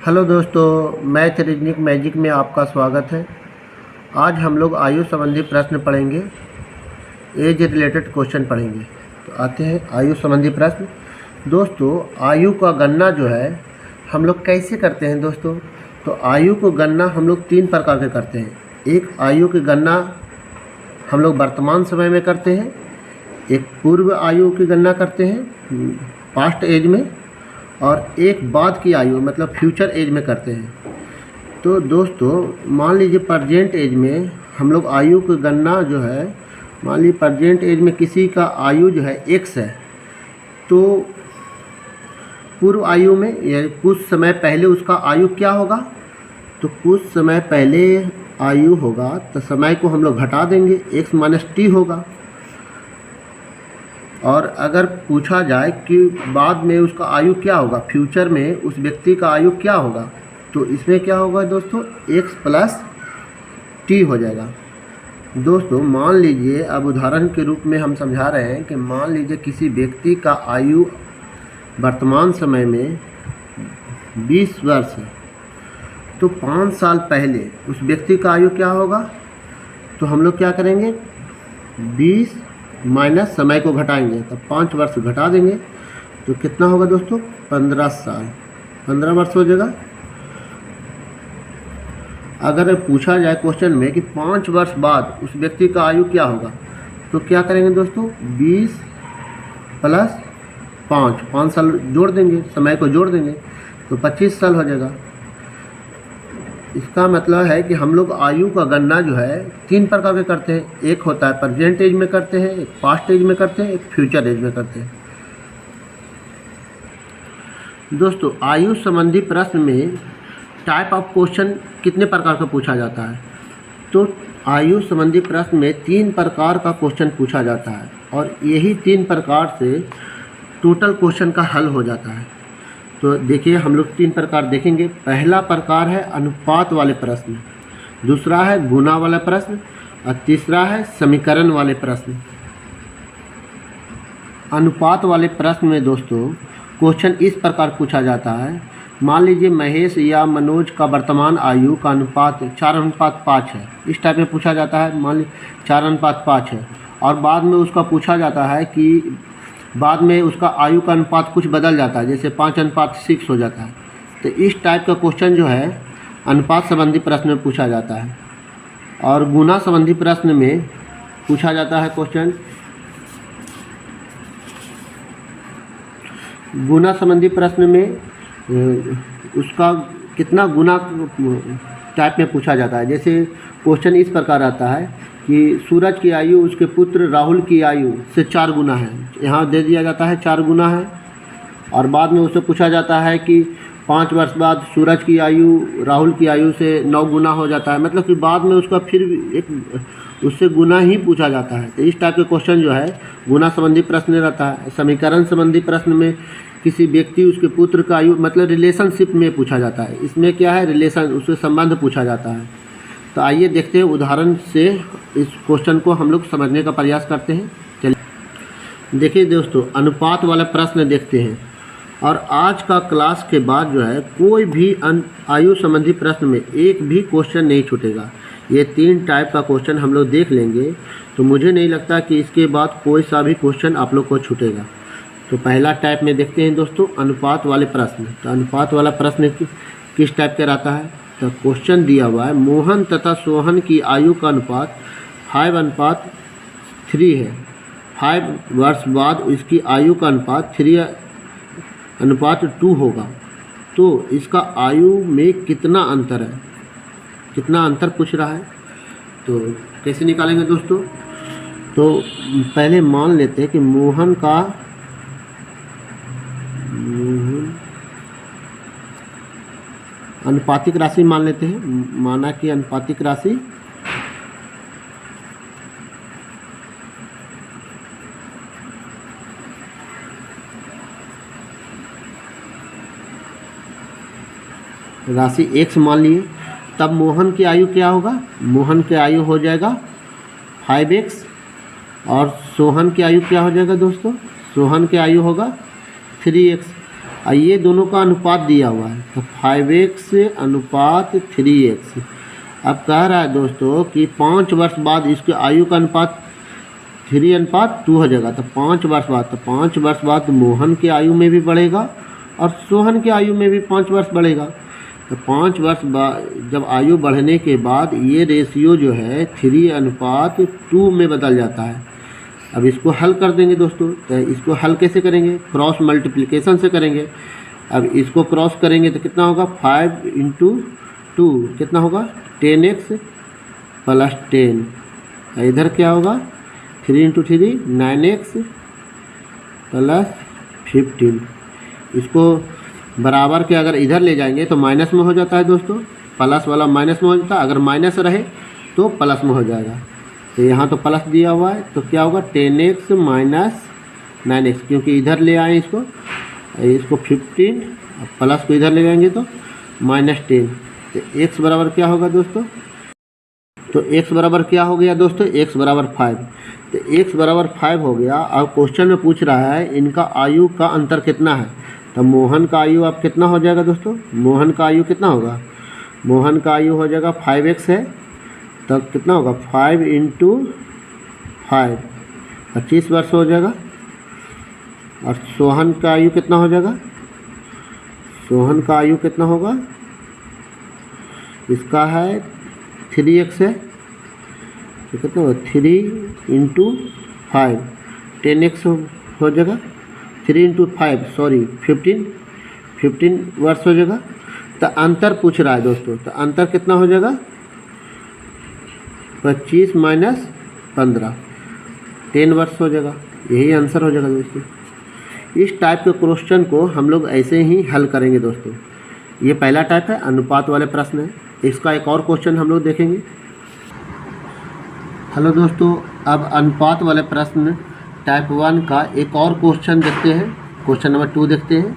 Hello दोस्तों, math reasoning magic में आपका स्वागत है। आज हम लोग आयु संबंधी प्रश्न पढ़ेंगे, एज रिलेटेड क्वेश्चन पढ़ेंगे। तो आते हैं आयु संबंधी प्रश्न। दोस्तों, आयु का गणना जो है हम लोग कैसे करते हैं दोस्तों? तो आयु को गणना हम लोग 3 प्रकार के करते हैं। एक आयु की गणना हम लोग वर्तमान समय में करते हैं, एक पूर्व आयु की गणना करते हैं पास्ट एज में, और एक बाद की आयु मतलब फ्यूचर एज में करते हैं। तो दोस्तों, मान लीजिए प्रेजेंट एज में हम लोग आयु की गणना जो है, मान लीजिए प्रेजेंट एज में किसी का आयु जो है x है, तो पूर्व आयु में या कुछ समय पहले उसका आयु क्या होगा? तो कुछ समय पहले आयु होगा तो समय को हम लोग घटा देंगे, x माइनस टी होगा। और अगर पूछा जाए कि बाद में उसका आयु क्या होगा, फ्यूचर में उस व्यक्ति का आयु क्या होगा, तो इसमें क्या होगा दोस्तों, x प्लस टी हो जाएगा। दोस्तों, मान लीजिए, अब उदाहरण के रूप में हम समझा रहे हैं कि मान लीजिए किसी व्यक्ति का आयु वर्तमान समय में 20 वर्ष है, तो 5 साल पहले उस व्यक्ति का आयु क्या होगा? तो हम लोग क्या करेंगे, 20 माइनस समय को घटाएंगे, तब 5 वर्ष घटा देंगे, तो कितना होगा दोस्तों, 15 साल, 15 वर्ष हो जाएगा। अगर पूछा जाए क्वेश्चन में कि 5 वर्ष बाद उस व्यक्ति का आयु क्या होगा, तो क्या करेंगे दोस्तों, 20 प्लस 5 साल जोड़ देंगे, समय को जोड़ देंगे, तो 25 साल हो जाएगा। इसका मतलब है कि हम लोग आयु का गणना जो है 3 प्रकार के करते हैं। एक होता है प्रेजेंट एज में करते हैं, एक पास्ट एज में करते हैं, एक फ्यूचर एज में करते हैं। दोस्तों, आयु संबंधी प्रश्न में टाइप ऑफ क्वेश्चन कितने प्रकार का पूछा जाता है? तो आयु संबंधी प्रश्न में 3 प्रकार का क्वेश्चन पूछा जाता है, और यही 3 प्रकार से टोटल क्वेश्चन का हल हो जाता है। तो देखिए, हम लोग 3 प्रकार देखेंगे। पहला प्रकार है अनुपात वाले प्रश्न, दूसरा है गुणा वाला प्रश्न, और तीसरा है समीकरण वाले प्रश्न। अनुपात वाले प्रश्न में दोस्तों क्वेश्चन इस प्रकार पूछा जाता है, मान लीजिए महेश या मनोज का वर्तमान आयु का अनुपात 4:5 है, इस टाइप में पूछा जाता है। मान लीजिए 4:5 है, और बाद में उसका पूछा जाता है कि बाद में उसका आयु का अनुपात कुछ बदल जाता है, जैसे 5:6 हो जाता है। तो इस टाइप का क्वेश्चन जो है अनुपात संबंधी प्रश्न में पूछा जाता है। और गुणा संबंधी प्रश्न में पूछा जाता है क्वेश्चन, गुणा संबंधी प्रश्न में उसका कितना गुना टाइप में पूछा जाता है। जैसे क्वेश्चन इस प्रकार आता है कि सूरज की आयु उसके पुत्र राहुल की आयु से 4 गुना है, यहाँ दे दिया जाता है 4 गुना है। और बाद में उससे पूछा जाता है कि 5 वर्ष बाद सूरज की आयु राहुल की आयु से 9 गुना हो जाता है, मतलब कि बाद में उसका फिर एक उससे गुना ही पूछा जाता है। तो इस टाइप के क्वेश्चन जो है गुना संबंधी प्रश्न रहता है। समीकरण संबंधी प्रश्न में किसी व्यक्ति उसके पुत्र का आयु मतलब रिलेशनशिप में पूछा जाता है, इसमें क्या है, रिलेशन, उससे संबंध पूछा जाता है। तो आइए देखते हैं उदाहरण से इस क्वेश्चन को हम लोग समझने का प्रयास करते हैं। चलिए देखिए दोस्तों, अनुपात वाला प्रश्न देखते हैं। और आज का क्लास के बाद जो है कोई भी आयु संबंधी प्रश्न में एक भी क्वेश्चन नहीं छूटेगा। ये 3 टाइप का क्वेश्चन हम लोग देख लेंगे, तो मुझे नहीं लगता कि इसके बाद कोई सा भी क्वेश्चन आप लोग को छूटेगा। तो पहला टाइप में देखते हैं दोस्तों, अनुपात वाले प्रश्न। तो अनुपात वाला प्रश्न किस टाइप का रहता है? तो क्वेश्चन दिया हुआ है, मोहन तथा सोहन की आयु का अनुपात 5:3 है। 5 वर्ष बाद इसकी आयु का अनुपात 3:2 होगा, तो इसका आयु में कितना अंतर है? कितना अंतर पूछ रहा है, तो कैसे निकालेंगे दोस्तों? तो पहले मान लेते हैं कि मोहन अनुपातिक राशि मान लेते हैं। माना कि अनुपातिक राशि x मान लिए, तब मोहन की आयु क्या होगा? मोहन की आयु हो जाएगा 5x, और सोहन की आयु क्या हो जाएगा दोस्तों? सोहन की आयु होगा 3x। और ये दोनों का अनुपात दिया हुआ है, तो 5x अनुपात 3x। अब कह रहा है दोस्तों कि 5 वर्ष बाद इसके आयु का अनुपात 3:2 हो जाएगा। तो 5 वर्ष बाद, तो 5 वर्ष बाद मोहन की आयु में भी बढ़ेगा और सोहन की आयु में भी 5 वर्ष बढ़ेगा। तो 5 वर्ष बाद जब आयु बढ़ने के बाद ये रेशियो जो है 3:2 में बदल जाता है। अब इसको हल कर देंगे दोस्तों। तो इसको हल कैसे करेंगे? क्रॉस मल्टीप्लिकेशन से करेंगे। अब इसको क्रॉस करेंगे तो कितना होगा? 5 × 2 कितना होगा? 10x + 10। इधर क्या होगा? 3 × 3 9x + 15। इसको बराबर के अगर इधर ले जाएंगे तो माइनस में हो जाता है दोस्तों, प्लस वाला माइनस में हो जाता है, अगर माइनस रहे तो प्लस में हो जाएगा। तो यहाँ तो प्लस दिया हुआ है, तो क्या होगा? 10x - 9x, क्योंकि इधर ले आए इसको 15, प्लस को इधर ले जाएंगे तो -10। तो x बराबर क्या होगा दोस्तों? तो x बराबर क्या हो गया दोस्तों? x बराबर 5। तो x बराबर 5 हो गया। अब क्वेश्चन में पूछ रहा है इनका आयु का अंतर कितना है। तो मोहन का आयु अब कितना हो जाएगा दोस्तों? मोहन का आयु कितना होगा? मोहन का आयु हो जाएगा 5x है, तब कितना होगा? 5 × 5 25 वर्ष हो जाएगा। और सोहन का आयु कितना हो जाएगा? सोहन का आयु कितना होगा? इसका है 3x है, तो कितना होगा? 3 × 5 10x हो जाएगा। 3 × 5 सॉरी 15 वर्ष हो जाएगा। तो अंतर पूछ रहा है दोस्तों, तो अंतर कितना हो जाएगा? 25 - 15 10 वर्ष हो जाएगा। यही आंसर हो जाएगा दोस्तों। इस टाइप के क्वेश्चन को हम लोग ऐसे ही हल करेंगे दोस्तों। ये पहला टाइप है, अनुपात वाले प्रश्न है। इसका एक और क्वेश्चन हम लोग देखेंगे। हेलो दोस्तों, अब अनुपात वाले प्रश्न टाइप 1 का एक और क्वेश्चन देखते हैं। क्वेश्चन नंबर 2 देखते हैं।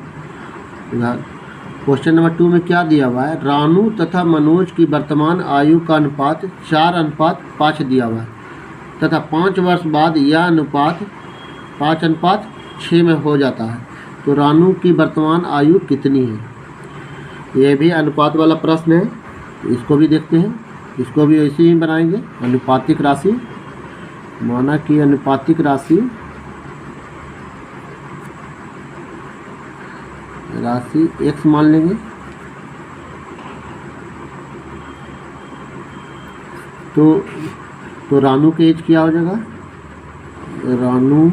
क्वेश्चन नंबर 2 में क्या दिया हुआ है? रानू तथा मनोज की वर्तमान आयु का अनुपात 4:5 दिया हुआ है तथा 5 वर्ष बाद यह अनुपात 5:6 में हो जाता है। तो रानू की वर्तमान आयु कितनी है? यह भी अनुपात वाला प्रश्न है, इसको भी देखते हैं। इसको भी ऐसे ही बनाएंगे। अनुपातिक राशि, माना कि अनुपातिक राशि x मान लेंगे। तो रानू के एज क्या हो जाएगा? रानू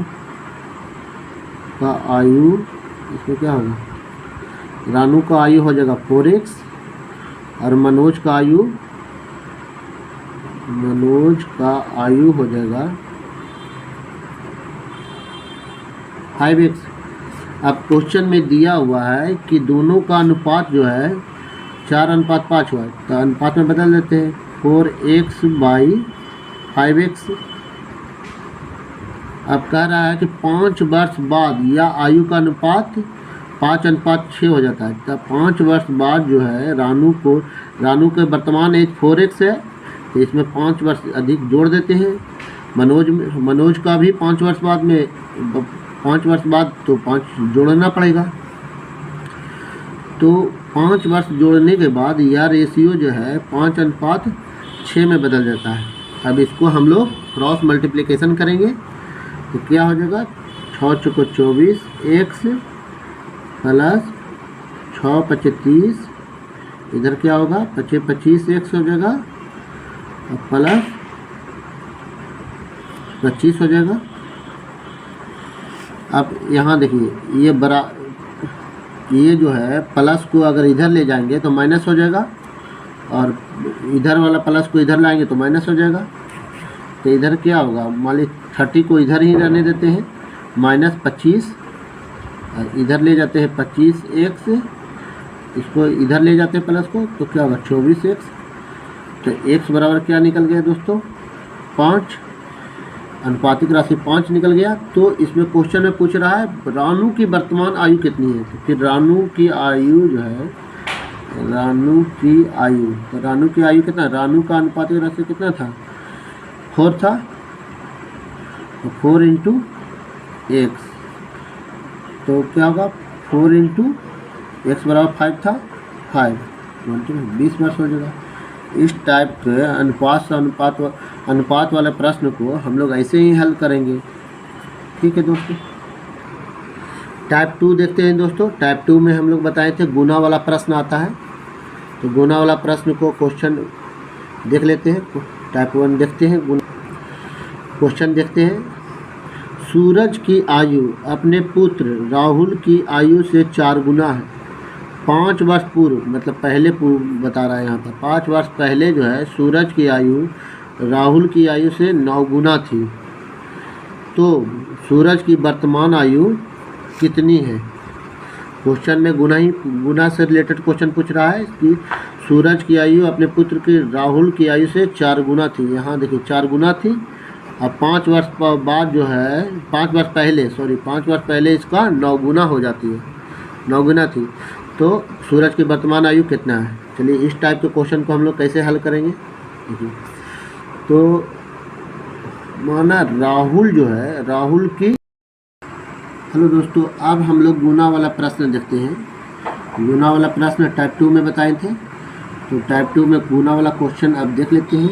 का आयु, इसमें क्या होगा? रानू का आयु हो जाएगा 4x और मनोज का आयु हो जाएगा 5x। अब क्वेश्चन में दिया हुआ है कि दोनों का अनुपात जो है 4:5 हुआ है, तो अनुपात में बदल देते हैं। 4x / 5x। अब कह रहा है कि 5 वर्ष बाद या आयु का अनुपात 5:6 हो जाता है। तो 5 वर्ष बाद जो है रानू के वर्तमान एज 4x है, तो इसमें 5 वर्ष अधिक जोड़ देते हैं। मनोज का भी 5 वर्ष बाद में 5 वर्ष बाद तो 5 जोड़ना पड़ेगा। तो 5 वर्ष जोड़ने के बाद यह रेशियो जो है 5:6 में बदल जाता है। अब इसको हम लोग क्रॉस मल्टीप्लिकेशन करेंगे तो क्या हो जाएगा? 6 × 24 x + 6 × 30। इधर क्या होगा? 25x हो जाएगा प्लस 25 हो जाएगा। अब यहाँ देखिए ये जो है प्लस को अगर इधर ले जाएंगे तो माइनस हो जाएगा, और इधर वाला प्लस को इधर लाएंगे तो माइनस हो जाएगा। तो इधर क्या होगा? मान ली 30 को इधर ही रहने देते हैं, -25 इधर ले जाते हैं 25x, इसको इधर ले जाते हैं प्लस को, तो क्या होगा? 24x। तो x बराबर क्या निकल गया दोस्तों? 5। अनुपातिक राशि 5 निकल गया। तो इसमें क्वेश्चन में पूछ रहा है रानू की वर्तमान आयु कितनी है। तो फिर रानू की आयु जो है, तो रानू की आयु कितना? रानू का अनुपातिक राशि कितना था? 4 था, तो 4 × x। तो क्या होगा? 4 इंटू एक्स बराबर 5 था, 5 20 वर्ष हो जाएगा। इस टाइप के अनुपात से अनुपात वाले प्रश्न को हम लोग ऐसे ही हल करेंगे। ठीक है दोस्तों। टाइप 2 देखते हैं दोस्तों। टाइप 2 में हम लोग बताए थे गुना वाला प्रश्न आता है, तो गुना वाला प्रश्न को क्वेश्चन देख लेते हैं। टाइप 1 देखते हैं, क्वेश्चन देखते हैं। सूरज की आयु अपने पुत्र राहुल की आयु से 4 गुना है। 5 वर्ष पूर्व, मतलब पहले बता रहा है यहाँ पर, 5 वर्ष पहले जो है सूरज की आयु राहुल की आयु से 9 गुना थी। तो सूरज की वर्तमान आयु कितनी है? क्वेश्चन में गुना से रिलेटेड क्वेश्चन पूछ रहा है कि सूरज की आयु अपने पुत्र की राहुल की आयु से 4 गुना थी। यहाँ देखिए 4 गुना थी। अब 5 वर्ष बाद जो है 5 वर्ष पहले इसका 9 गुना हो जाती है, 9 गुना थी। तो सूरज की वर्तमान आयु कितना है? चलिए इस टाइप के क्वेश्चन को हम लोग कैसे हल करेंगे। देखिए, तो माना राहुल जो है, राहुल की, हेलो दोस्तों, अब हम लोग गुना वाला प्रश्न देखते हैं। गुना वाला प्रश्न टाइप 2 में बताए थे, तो टाइप 2 में गुना वाला क्वेश्चन अब देख लेते हैं।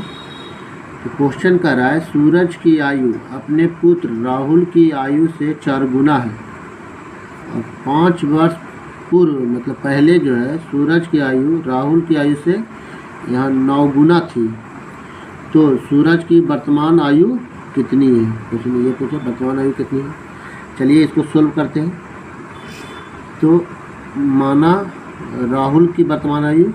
तो क्वेश्चन कर रहा है सूरज की आयु अपने पुत्र राहुल की आयु से 4 गुना है और 5 वर्ष पूर्व, मतलब पहले जो है सूरज की आयु राहुल की आयु से यहाँ 9 गुना थी। तो सूरज की वर्तमान आयु कितनी है? कुछ नहीं, ये पूछे वर्तमान आयु कितनी है। चलिए इसको सोल्व करते हैं। तो माना राहुल की वर्तमान आयु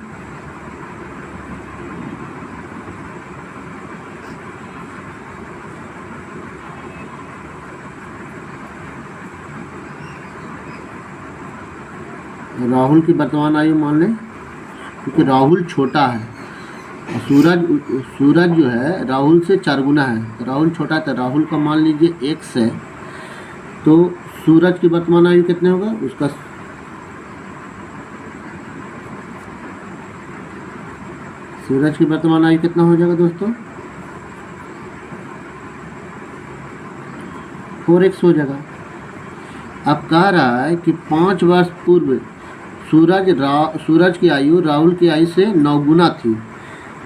मान लें, क्योंकि राहुल छोटा है और सूरज जो है राहुल से 4 गुना है। तो राहुल छोटा है, तो राहुल का मान लीजिए x है। तो सूरज की वर्तमान आयु कितने होगा उसका? सूरज की वर्तमान आयु कितना हो जाएगा दोस्तों? 4x हो जाएगा। अब कह रहा है कि 5 वर्ष पूर्व सूरज की आयु राहुल की आयु से 9 गुना थी।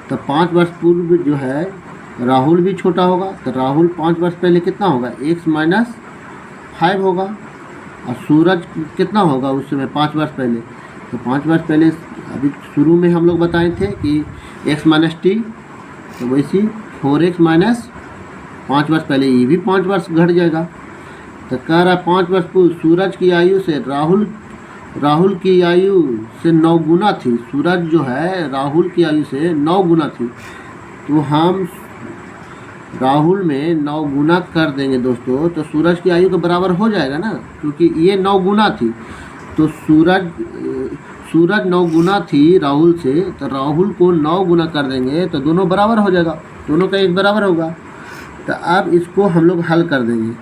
तो 5 वर्ष पूर्व जो है राहुल भी छोटा होगा, तो राहुल 5 वर्ष पहले कितना होगा? x माइनस 5 होगा। और सूरज कितना होगा उस समय 5 वर्ष पहले? तो 5 वर्ष पहले अभी शुरू में हम लोग बताए थे कि x माइनस टी, तो वैसी 4x माइनस 5 वर्ष पहले, ये भी 5 वर्ष घट जाएगा। तो कह रहा है 5 वर्ष पूर्व सूरज की आयु से राहुल की आयु से 9 गुना थी। सूरज जो है राहुल की आयु से 9 गुना थी। तो हम राहुल में 9 गुना कर देंगे दोस्तों, तो सूरज की आयु के बराबर हो जाएगा ना, क्योंकि ये 9 गुना थी। तो सूरज 9 गुना थी राहुल से, तो राहुल को 9 गुना कर देंगे तो दोनों बराबर हो जाएगा, दोनों का एक बराबर होगा। तो अब इसको हम लोग हल कर देंगे।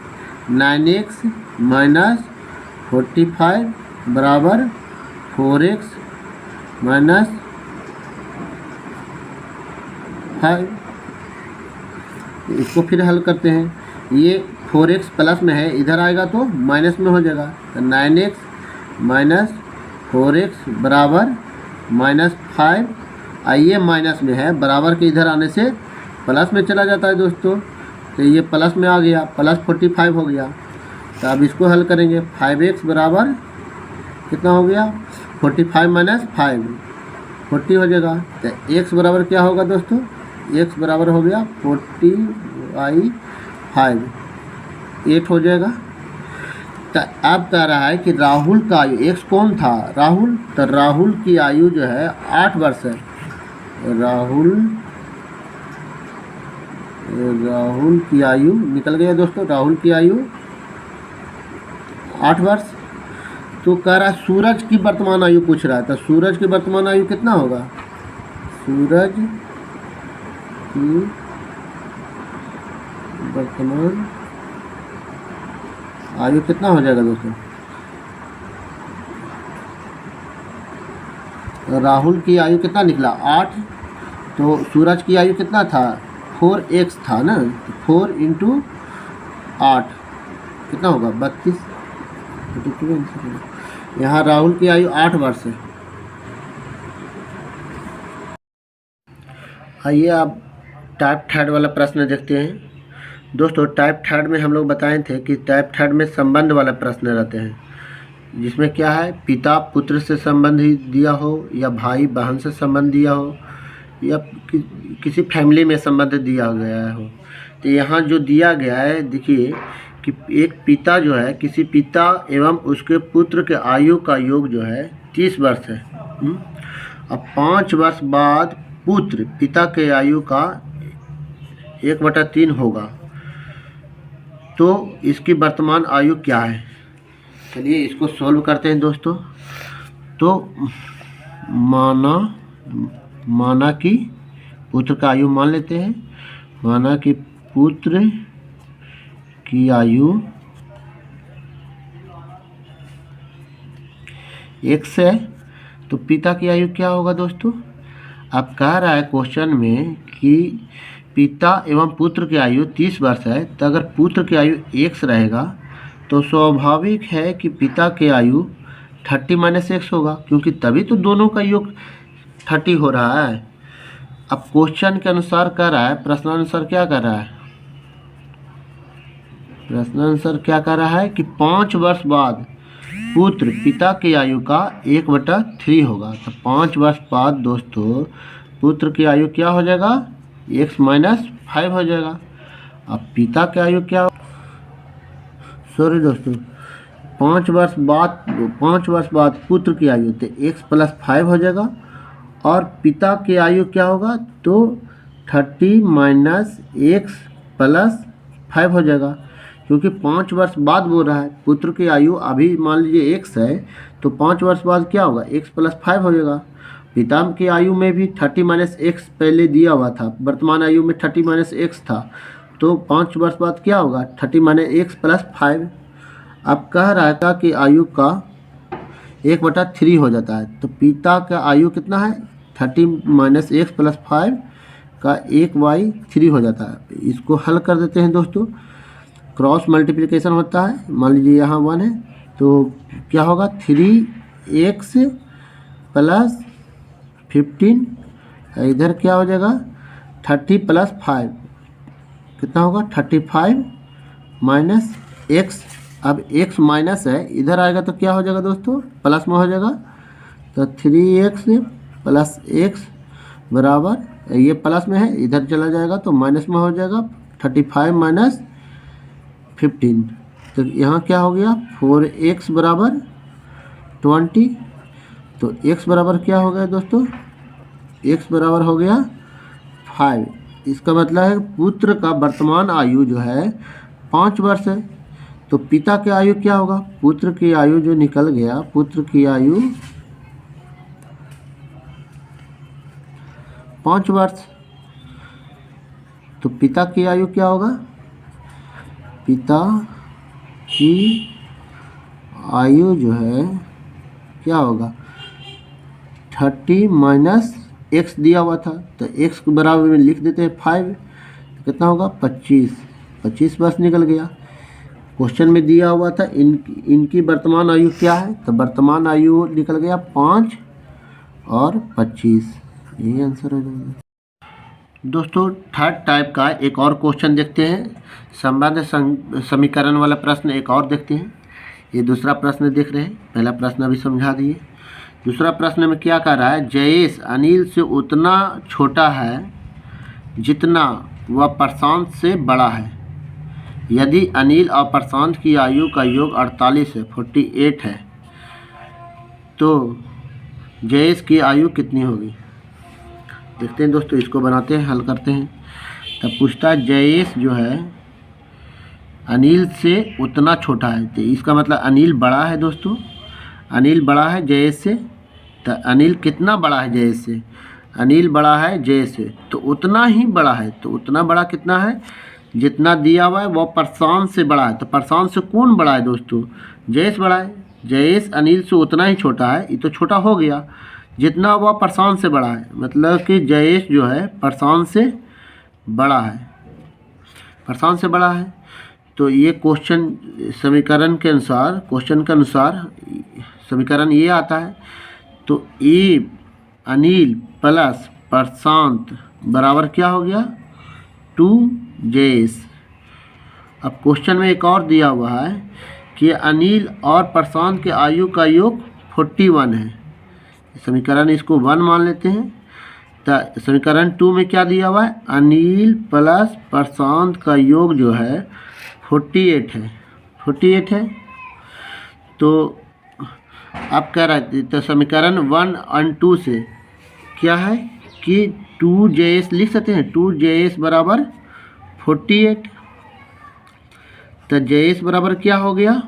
9x माइनस 45 बराबर 4x माइनस 5। इसको फिर हल करते हैं। ये 4x प्लस में है, इधर आएगा तो माइनस में हो जाएगा। तो 9x माइनस 4x बराबर माइनस 5। ये माइनस में है, बराबर के इधर आने से प्लस में चला जाता है दोस्तों। तो ये प्लस में आ गया, प्लस 45 हो गया। तो अब इसको हल करेंगे। 5x बराबर कितना हो गया? 45 माइनस 5 40 हो जाएगा। तो x बराबर क्या होगा दोस्तों? x बराबर हो गया 40/5, 8 हो जाएगा। तो अब कह रहा है कि राहुल का आयु, x कौन था? राहुल। तो राहुल की आयु जो है 8 वर्ष है। राहुल की आयु निकल गया दोस्तों, राहुल की आयु 8 वर्ष। तो कह रहा है सूरज की वर्तमान आयु पूछ रहा है। तो सूरज की वर्तमान आयु कितना होगा? सूरज की वर्तमान आयु कितना हो जाएगा दोस्तों? राहुल की आयु कितना निकला? 8। तो सूरज की आयु कितना था? 4x था ना, तो 4 इंटू 8 कितना होगा? 32। यहाँ राहुल की आयु 8 वर्ष है। आइए अब टाइप थर्ड वाला प्रश्न देखते हैं। दोस्तों टाइप थर्ड में हम लोग बताए थे कि टाइप थर्ड में संबंध वाला प्रश्न रहते हैं, जिसमें क्या है, पिता पुत्र से संबंध दिया हो या भाई बहन से संबंध दिया हो या किसी फैमिली में संबंध दिया गया हो। तो यहाँ जो दिया गया है, देखिए कि एक पिता जो है, किसी पिता एवं उसके पुत्र के आयु का योग जो है 30 वर्ष है। अब 5 वर्ष बाद पुत्र पिता के आयु का 1/3 होगा, तो इसकी वर्तमान आयु क्या है। चलिए इसको सॉल्व करते हैं दोस्तों। तो माना कि पुत्र का आयु मान लेते हैं, माना कि पुत्र की आयु x है, तो पिता की आयु क्या होगा दोस्तों। अब कह रहा है क्वेश्चन में कि पिता एवं पुत्र की आयु 30 वर्ष है, तो अगर पुत्र की आयु x रहेगा तो स्वाभाविक है कि पिता की आयु 30 - x होगा, क्योंकि तभी तो दोनों का योग 30 हो रहा है। अब क्वेश्चन के अनुसार कह रहा है, प्रश्नानुसार क्या कर रहा है, प्रश्नानुसार क्या कर रहा है कि 5 वर्ष बाद पुत्र पिता की आयु का 1/3 होगा। तो 5 वर्ष बाद दोस्तों पुत्र की आयु क्या हो जाएगा, x - 5 हो जाएगा। अब पिता की आयु क्या, सॉरी दोस्तों, 5 वर्ष बाद पुत्र की आयु तो x + 5 हो जाएगा, और पिता की आयु क्या होगा, तो 30 - x + 5 हो जाएगा, क्योंकि 5 वर्ष बाद बोल रहा है। पुत्र की आयु अभी मान लीजिए x है, तो 5 वर्ष बाद क्या होगा, x + 5 हो जाएगा। पिता की आयु में भी 30 - x पहले दिया हुआ था, वर्तमान आयु में 30 - x था, तो 5 वर्ष बाद क्या होगा, 30 - x + 5। अब कह रहा था कि आयु का 1/3 हो जाता है, तो पिता का आयु कितना है, 30 - x + 5 का 1/3 हो जाता है। इसको हल कर देते हैं दोस्तों, क्रॉस मल्टीप्लिकेशन होता है। मान लीजिए यहाँ 1 है, तो क्या होगा, 3x + 15, इधर क्या हो जाएगा, 30 + 5 कितना होगा, 35 - x। अब x माइनस है, इधर आएगा तो क्या हो जाएगा दोस्तों, प्लस में हो जाएगा। तो 3x + x बराबर, ये प्लस में है, इधर चला जाएगा तो माइनस में हो जाएगा, 35 - 15। तो यहाँ क्या हो गया, 4x बराबर 20। तो x बराबर क्या हो गया दोस्तों, x बराबर हो गया 5। इसका मतलब है पुत्र का वर्तमान आयु जो है 5 वर्ष है। तो पिता की आयु क्या होगा, पुत्र की आयु जो निकल गया, पुत्र की आयु 5 वर्ष। तो पिता की आयु क्या होगा, पिता की आयु जो है क्या होगा, 30 - x दिया हुआ था, तो x के बराबर में लिख देते हैं 5, तो कितना होगा, 25 वर्ष निकल गया। क्वेश्चन में दिया हुआ था इनकी वर्तमान आयु क्या है, तो वर्तमान आयु निकल गया 5 और 25, यही आंसर हो जाएगा। दोस्तों थर्ड टाइप का एक और क्वेश्चन देखते हैं, संबंध समीकरण वाला प्रश्न एक और देखते हैं। ये दूसरा प्रश्न देख रहे हैं, पहला प्रश्न अभी समझा दिए। दूसरा प्रश्न में क्या कह रहा है, जयेश अनिल से उतना छोटा है जितना वह प्रशांत से बड़ा है। यदि अनिल और प्रशांत की आयु का योग 48 है, 48 है, तो जयेश की आयु कितनी होगी। देखते हैं दोस्तों, इसको बनाते हैं, हल करते हैं। तब पूछता है जयेश जो है अनिल से उतना छोटा है, तो इसका मतलब अनिल बड़ा है दोस्तों, अनिल बड़ा है जयेश से। तो अनिल कितना बड़ा है जयेश से, अनिल बड़ा है जयेश से, तो उतना ही बड़ा है। तो उतना बड़ा कितना है, जितना दिया हुआ है वह प्रशांत से बड़ा है। तो प्रशांत से कौन बड़ा है दोस्तों, जयेश बड़ा है। जयेश अनिल से उतना ही छोटा है, ये तो छोटा हो गया, जितना वह प्रशांत से बड़ा है, मतलब कि जयेश जो है प्रशांत से बड़ा है, प्रशांत से बड़ा है। तो ये क्वेश्चन समीकरण के अनुसार, क्वेश्चन के अनुसार समीकरण ये आता है। तो ए अनिल प्लस प्रशांत बराबर क्या हो गया 2 जयेश। अब क्वेश्चन में एक और दिया हुआ है कि अनिल और प्रशांत के आयु का योग 41 है। समीकरण इसको 1 मान लेते हैं। तो समीकरण 2 में क्या दिया हुआ है, अनिल प्लस प्रशांत का योग जो है 48 है, 48 है। तो अब कह रहा है, तो समीकरण 1 और 2 से क्या है कि 2 जयेश लिख सकते हैं। 2 जयेश बराबर 48। तो जयेश बराबर क्या हो गया,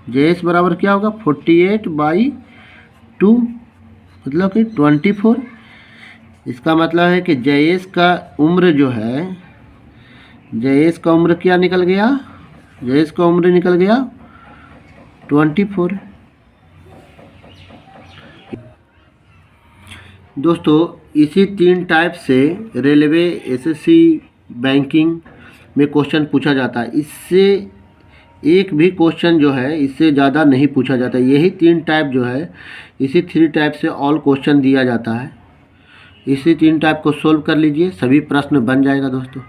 जयेश बराबर क्या होगा 48/2 मतलब कि 24। इसका मतलब है कि जयेश का उम्र जो है, जयेश का उम्र क्या निकल गया, जयेश का उम्र निकल गया 24। दोस्तों इसी 3 टाइप से रेलवे, एसएससी, बैंकिंग में क्वेश्चन पूछा जाता है। इससे एक भी क्वेश्चन जो है इससे ज़्यादा नहीं पूछा जाता। यही 3 टाइप जो है, इसी 3 टाइप से ऑल क्वेश्चन दिया जाता है। इसी 3 टाइप को सोल्व कर लीजिए, सभी प्रश्न बन जाएगा दोस्तों।